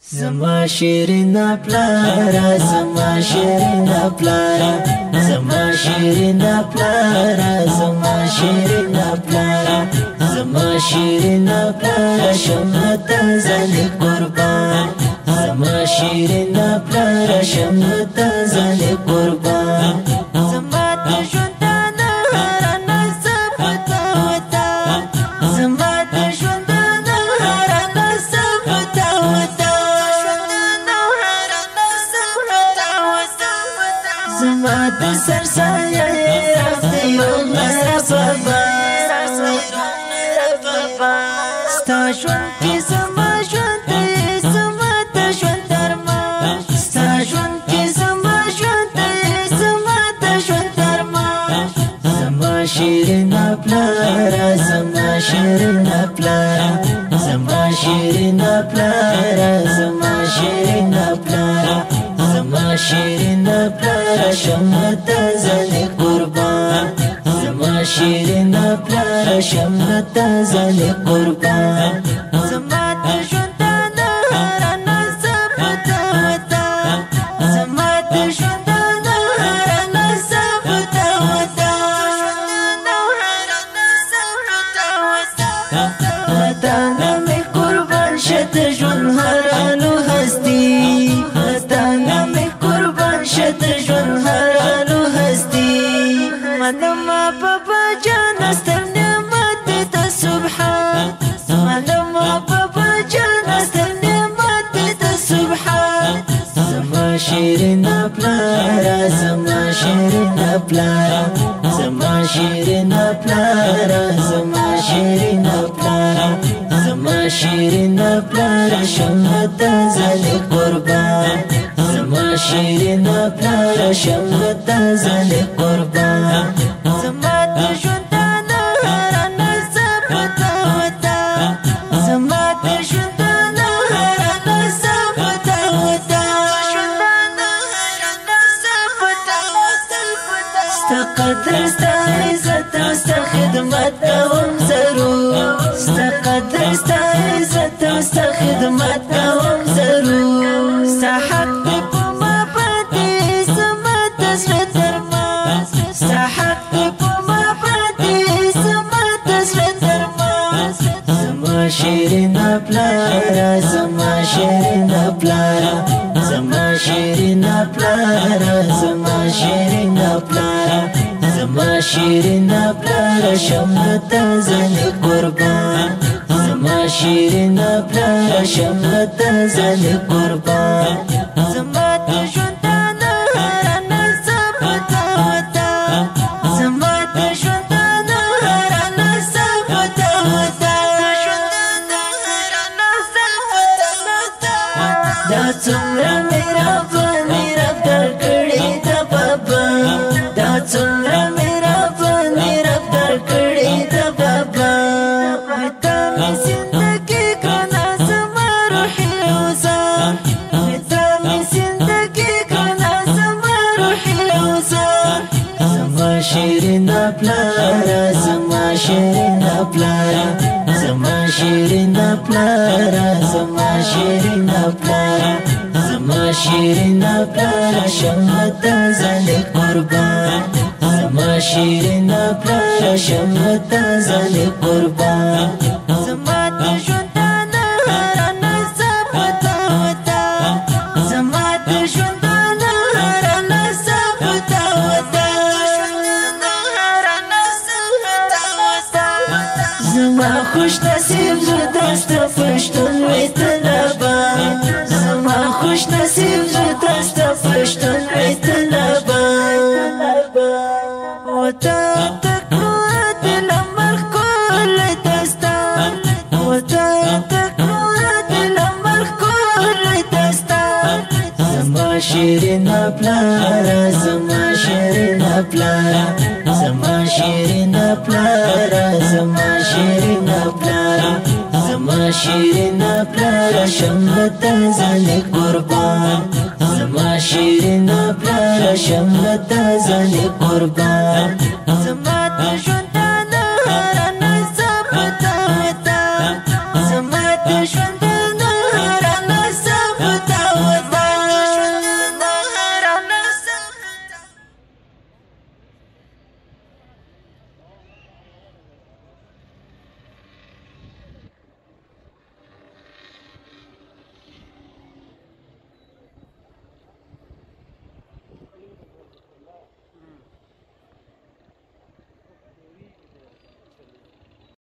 زما شیرین پلارا زما شیرین پلارا زما شیرین پلارا زما شیرین پلارا زما شیرین پلارا شمت زنی قربان زما شیرین پلارا شمت زنی قربان زما تشوندانا هرانا سبتا وتا زما تشوندانا هرانا سبتا وتا زما د سر سایه رافتی یوم رفبا ستا شون کی زما شون دی زما د شون درما ستا شون کی زما شون دی زما د شون درما زما شیرین پلارا زما شیرین پلارا زما شیرین پلارا زما شیرین پلارا زما شیرین پلارا شمت زنی قربان زما شیرین پلارا شمت زنی قربان زما تشوندانا هرانا سبتا وتا زما تشوندانا هرانا سبتا وتا وطانا می قربان شد جون هرانو هستی وطانا می قربان شد جون هرانو هستی مدما بابا جان استر نعمت تا سبحان مدما بابا جان استر نعمت تا سبحان زما شیرین پلارا زما شیرین پلارا زما شیرین پلارا زما شیرین پلارا زما شیرین پلارا شمت زنی قربان زما شیرین پلارا شمت زنی قربان زما تشوندانا هرانا سبتا وتا زما تشوندانا هرانا سبتا وتا ستا قدر ستا عزت ستا خدمت دوم ضرور ستا قدر ستا عزت ستا خدمت دوم ضرور ستا حق دی پا ما باندې زما د زړه درماز ستا حق دی پا ما باندې زما د زړه درماز زما شیرین پلارا زما شیرین پلارا زما شیرین پلارا زما شیرین پلارا زما شیرین پلارا شمت زنی قربان زما شیرین پلارا شمت زنی قربان زما تشوندانا هرانا سبتا وتا زما تشوندانا هرانا سبتا وتا دا څومره میرا باندې رب درکړې دا بابا دا څومره میرا باندې رب درکړې دا بابا تا مې زندګي کړه زما روحي اوزار تا مې زندګي کړه زما روحي اوزار زما شیرین پلارا زما شیرین پلارا زما شیرین پلارا زما شیرین پلارا زما شیرین پلارا شمت زنی قربان زما شیرین پلارا شمت زنی قربان زما تشوندانا هرانا سبتا وتا زما تشوندانا هرانا سبتا وتا زما خوش نصیب زدست پشتون وی طلبا زما خوش نصیب زدست پشتون وی طلبا وتا تکرور دلمر کل دستان وتا تکرور دلمر کل دستان زما شیرین پلارا زما شیرین پلارا زما شیرین پلارا زما شیرین پلارا زما شیرین پلارا شمت زنی قربان زما شیرین پلارا شمت زنی قربان زما